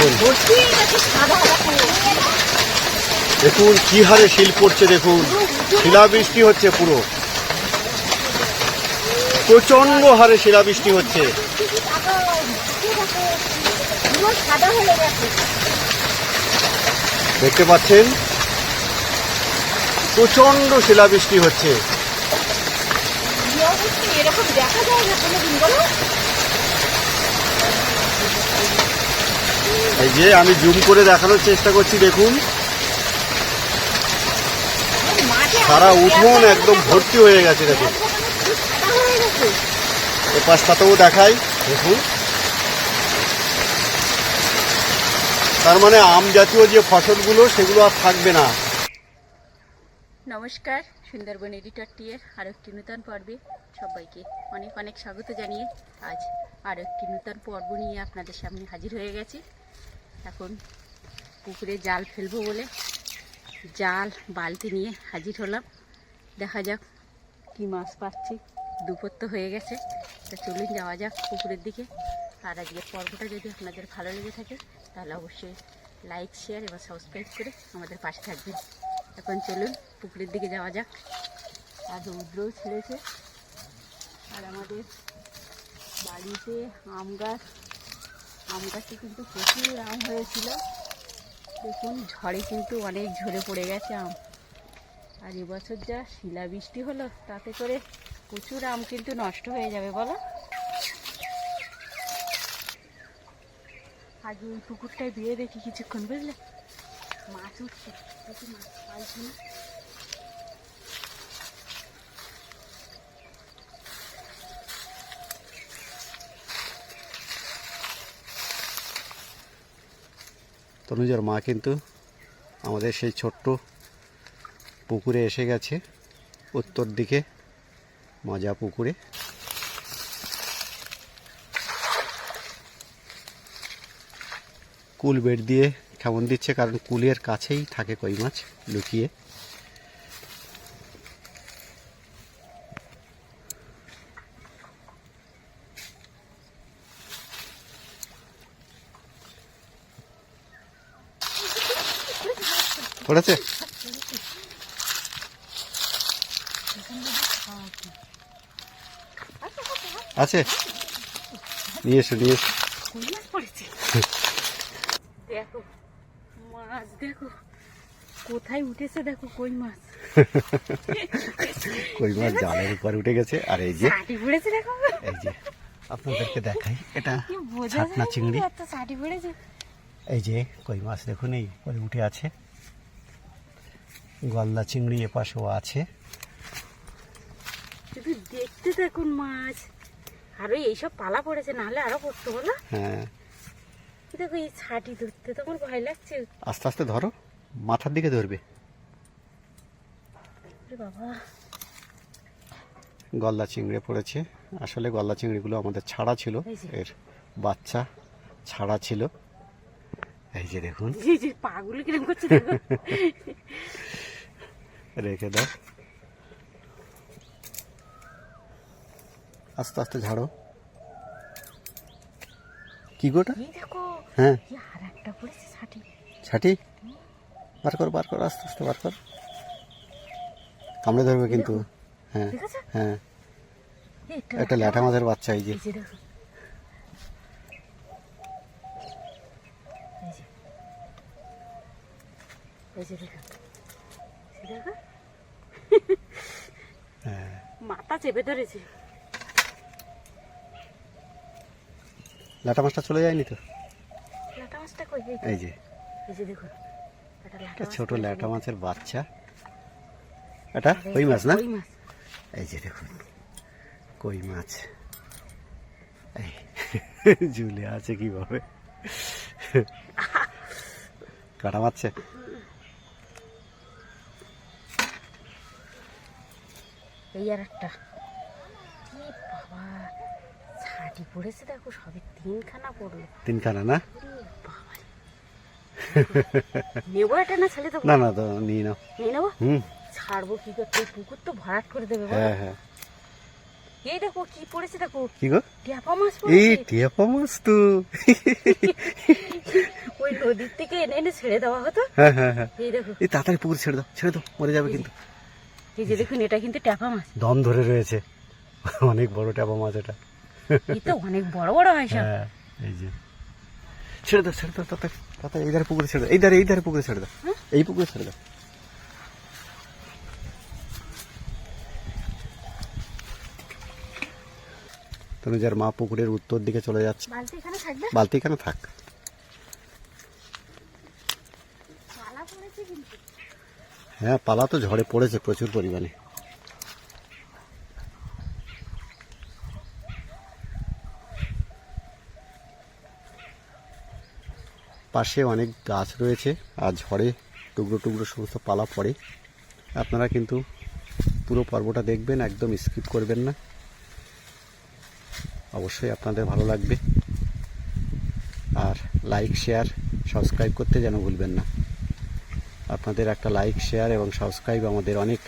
দেখুন দেখুন কি হারে শিল পড়ছে, দেখুন শিলাবৃষ্টি হচ্ছে, পুরো প্রচন্ড হারে শিলাবৃষ্টি হচ্ছে। দেখতে পাচ্ছেন প্রচন্ড শিলাবৃষ্টি হচ্ছে। এই যে আমি জুম করে দেখানোর চেষ্টা করছি, দেখুন সারা উঠোন একদম ভর্তি হয়ে গেছে। দেখুন এ পাশটাতেও দেখাই, দেখুন তার মানে আম জাতীয় যে ফসলগুলো সেগুলো আর থাকবে না। নমস্কার, সুন্দরবন এডিটর টিয়ের আরও একটি নূতন পর্বে সবাইকে অনেক অনেক স্বাগত জানিয়ে আজ আরও একটি নূতন পর্ব নিয়ে আপনাদের সামনে হাজির হয়ে গেছি। এখন পুকুরে জাল ফেলবো বলে জাল বালতি নিয়ে হাজির হলাম। দেখা যাক কী মাছ পাচ্ছি। দুপুর তো হয়ে গেছে, তা চলুন যাওয়া যাক পুকুরের দিকে। আর আজকের পর্বটা যদি আপনাদের ভালো লেগে থাকে তাহলে অবশ্যই লাইক, শেয়ার এবং সাবস্ক্রাইব করে আমাদের পাশে থাকবেন। এখন চলুন পুকুরের দিকে যাওয়া যাক। আর রৌদ্রও ছেড়েছে, আর আমাদের বাড়িতে আম গাছে কিন্তু প্রচুর আম হয়েছিল। দেখুন ঝড়ে কিন্তু অনেক ঝরে পড়ে গেছে আম। আর এবছর যা শিলাবৃষ্টি হলো তাতে করে প্রচুর আম কিন্তু নষ্ট হয়ে যাবে বলো। আগে ওই পুকুরটায় দিয়ে দেখি কিছুক্ষণ, বুঝলে মাছ উঠছে, দেখি মাছ পাইছি না। তনুজার মা কিন্তু আমাদের সেই ছোট্ট পুকুরে এসে গেছে, উত্তর দিকে মজা পুকুরে। কুল বেড দিয়ে কেমন দিচ্ছে, কারণ কুলের কাছেই থাকে কই মাছ লুকিয়ে। পড়েছে আছে, নিয়ে এসো নিয়ে এসো। দেখো মাছ, দেখো কোথায় উঠেছে, দেখো কই মাছ। কই মাছ জালের উপর উঠে গেছে। আর এই যে পড়েছে, দেখো এই যে আপনাদেরকে দেখাই, এটা ছাতনা চিংড়ি। এই যে কই মাছ দেখুন এই পরে উঠে আছে। গলদা চিংড়ি এপাশেও আছে। শুধু দেখতে দেখুন মাছ। আরো এইসব পালা পড়েছে, নাহলে আরো পড়তো বলো। হ্যাঁ দেখো এই ছাটি ধরতে তোমার ভয় লাগছে। আস্তে আস্তে ধরো, মাথার দিকে ধরবে। বাবা গলদা চিংড়ি পড়েছে। আসলে গলদা চিংড়িগুলো আমাদের ছাড়া ছিল, এর বাচ্চা ছাড়া ছিল। এই যে দেখুন পাগুলো কিরকম করছে দেখো। রেখে দাও, আস্তে আস্তে ঝাড়ো। কি গোটা? দেখো হ্যাঁ আর একটা পড়েছে ছাটি। ছাটি বার কর, বার কর, আস্তে আস্তে বার কর। কামড়ে ধরবে কিন্তু। হ্যাঁ হ্যাঁ, একটা ল্যাঠা মাছের বাচ্চা। এই যে দেখো, মাথা চেপে ধরেছে। ল্যাঠা মাছটা চলে যায়নি তো? ল্যাঠা মাছটা কই? এই যে দেখো একটা ছোট ল্যাঠা মাছের বাচ্চা। এটা কই মাছ না? এই যে দেখুন কই মাছ, এই ঝুলে আছে কিভাবে, কাটা মারছে। এই আর একটা, বাবা ছাটি পড়েছে দেখো, সবে তিনখানা পড়লো। তিনখানা না? নেবো এটা না ছেলে দেবো? না না তো নিয়ে নাও। নিয়ে নেবো? ছাড়বো কি করতে, পুকুর তো ভরাট করে দেবে। হ্যাঁ হ্যাঁ, এই দেখো কি পড়েছে, দেখো কি গো? টিয়াপা মাছ। এই টিয়াপা মাছ তো ওই নদীর থেকে এনে এনে ছেড়ে দেওয়া হতো। হ্যাঁ হ্যাঁ হ্যাঁ, এই দেখো, এই তাড়াতাড়ি পুকুর ছেড়ে দাও, মরে যাবে কিন্তু। এই যে দেখুন, এটা কিন্তু ট্যাপা মাছ, দম ধরে রয়েছে, অনেক বড় ট্যাপা মাছ এটা। এই তো অনেক বড় বড় হয় সব। হ্যাঁ, এই যে ছেড়ে দাও তাড়াতাড়ি, এই ধারে পুকুরে ছেড়ে দাও, এই ধারে পুকুরে ছেড়ে দাও, এই পুকুরে ছেড়ে দাও। তনুজার মা পুকুরের উত্তর দিকে চলে যাচ্ছে। বালতি এখানে থাকবে, বালতি এখানে থাক। পালা পড়েছে কিন্তু। হ্যাঁ, পালা তো ঝড়ে পড়েছে প্রচুর পরিমাণে। পাশে অনেক গাছ রয়েছে, আর ঝড়ে টুকরো টুকরো সমস্ত পালা পড়ে। আপনারা কিন্তু পুরো পর্বটা দেখবেন, একদম স্কিপ করবেন না, অবশ্যই আপনাদের ভালো লাগবে। আর লাইক শেয়ার সাবস্ক্রাইব করতে যেন ভুলবেন না। আপনাদের একটা লাইক শেয়ার এবং সাবস্ক্রাইব আমাদের অনেক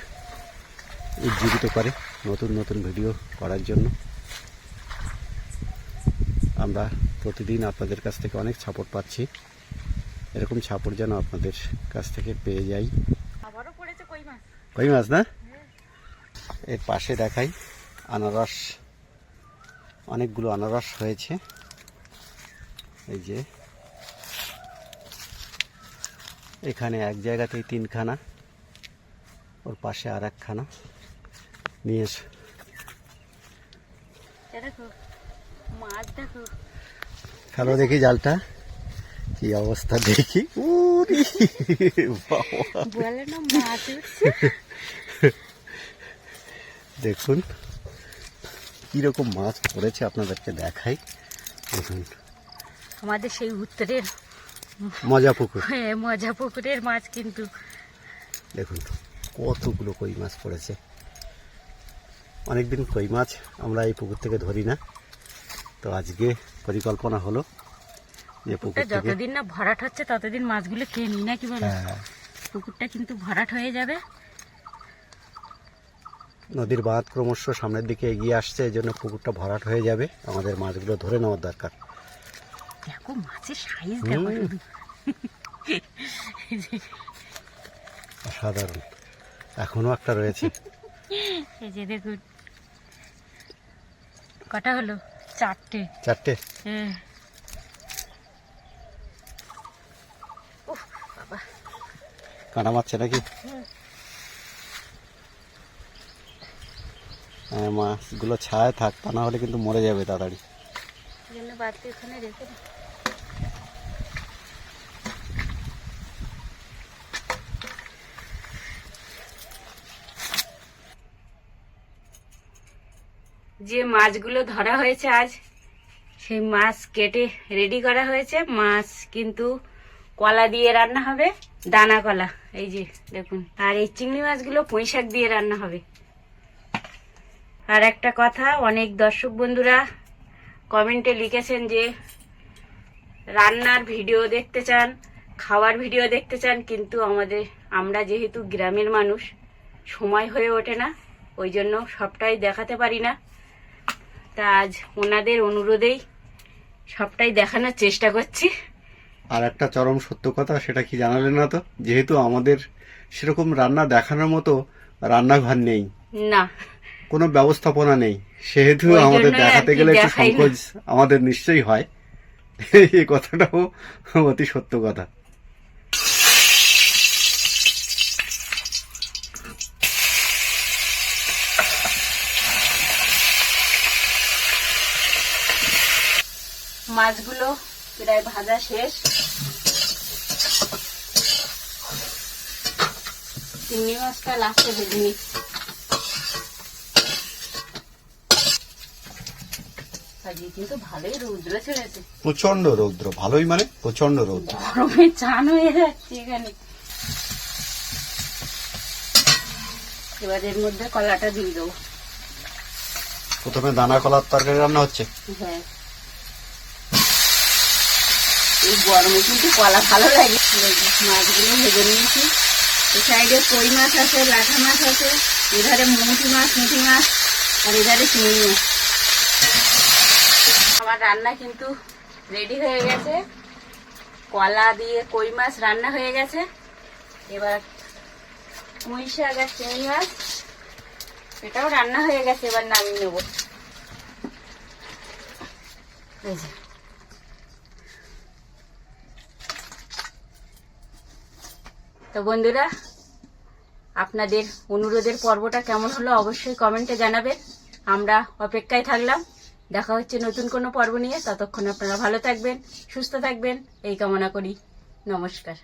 উজ্জীবিত করে নতুন নতুন ভিডিও করার জন্য। আমরা প্রতিদিন আপনাদের কাছ থেকে অনেক সাপোর্ট পাচ্ছি, এরকম সাপোর্ট যেন আপনাদের কাছ থেকে পেয়ে যাই। আবারও পড়েছে কই মাছ। কই মাছ না? এর পাশে দেখাই আনারস, অনেকগুলো আনারস হয়েছে। এই যে এখানে এক জায়গাতেই 3খানা, ওর পাশে আর একখানা নিয়ে এসো। দেখো মাছ, দেখো ফেলো দেখি জালটা, কি অবস্থা দেখি। উরি বাবা, বলে না মাছ উঠছে। দেখুন কিরকম মাছ পড়েছে, আপনাদেরকে দেখাই। দেখুন আমাদের সেই উত্তরের মজা পুকুর, হ্যাঁ মজা পুকুরের মাছ কিন্তু। দেখুন কতগুলো কই মাছ পড়েছে। অনেকদিন কই মাছ আমরা এই পুকুর থেকে ধরি না, তো আজকে পরিকল্পনা হলো যে পুকুর থেকে যতদিন না ভরাট হচ্ছে ততদিন মাছগুলো খেয়ে নিই, না কি বলো? হ্যাঁ, পুকুরটা কিন্তু ভরাট হয়ে যাবে। নদীর বাঁধ ক্রমশ সামনের দিকে এগিয়ে আসছে, এই জন্য পুকুরটা ভরাট হয়ে যাবে, আমাদের মাছগুলো ধরে নেওয়ার দরকার। দেখো মাছের সাইজ দেখো শুধু, অসাধারণ। এখনো একটা রয়েছে। এই যে দেখুন কটা হলো, 4টে। হ্যাঁ, উফ বাবা, কাঁটা মারছে নাকি? হ্যাঁ, মাছগুলো ছায় থাক, তা না হলে কিন্তু মরে যাবে তাড়াতাড়ি। এই জন্য বাড়তি ওখানে রেখে দিই। যে মাছগুলো ধরা হয়েছে আজ, সেই মাছ কেটে রেডি করা হয়েছে। মাছ কিন্তু কলা দিয়ে রান্না হবে, দানা কলা, এই যে দেখুন। আর এই চিংড়ি মাছগুলো পুঁই শাক দিয়ে রান্না হবে। আর একটা কথা, অনেক দর্শক বন্ধুরা কমেন্টে লিখেছেন যে রান্নার ভিডিও দেখতে চান, খাওয়ার ভিডিও দেখতে চান, কিন্তু আমরা যেহেতু গ্রামের মানুষ, সময় হয়ে ওঠে না, ওই জন্য সবটাই দেখাতে পারি না। তা আজ ওনাদের অনুরোধেই সবটাই দেখানোর চেষ্টা করছি। আর একটা চরম সত্য কথা, সেটা কি জানালেন না তো, যেহেতু আমাদের সেরকম রান্না দেখানোর মতো রান্নাঘর নেই, না কোনো ব্যবস্থাপনা নেই, সেহেতু ওই আমাদের জন্যই দেখাতে আর কি গেলে একটু দেখাই না। সংকোচ আমাদের নিশ্চয়ই হয়। এই কথাটাও অতি সত্য কথা। মাছগুলো প্রায় ভাজা শেষ। চিংড়ি মাছটা লাস্টে ভেজে নিচ্ছি। আজকে কিন্তু ভালোই রৌদ্র ছেড়েছে, প্রচন্ড রৌদ্র, ভালোই মানে প্রচন্ড রৌদ্র, গরমে চান হয়ে যাচ্ছে এখানে। এবার এর মধ্যে কলাটা দিয়ে দেবো। প্রথমে দানা কলার তরকারি রান্না হচ্ছে। হ্যাঁ, এই গরমে কিন্তু কলা ভালো লাগে। মাছগুলো ভেজে নিয়েছি। এই সাইডে কই মাছ আছে, লাঠা মাছ আছে, এধারে মুটি মাছ, আর এধারে চিংড়ি মাছ। আমার রান্না কিন্তু রেডি হয়ে গেছে। কলা দিয়ে কই মাছ রান্না হয়ে গেছে। এবার পুঁই শাক আর চিংড়ি মাছ এটাও রান্না হয়ে গেছে, এবার নামিয়ে নেব। এই যে তো বন্ধুরা, আপনাদের অনুরোধের পর্বটা কেমন হলো অবশ্যই কমেন্টে জানাবেন। আমরা অপেক্ষায় থাকলাম। দেখা হচ্ছে নতুন কোনো পর্ব নিয়ে। ততক্ষণ আপনারা ভালো থাকবেন, সুস্থ থাকবেন এই কামনা করি। নমস্কার।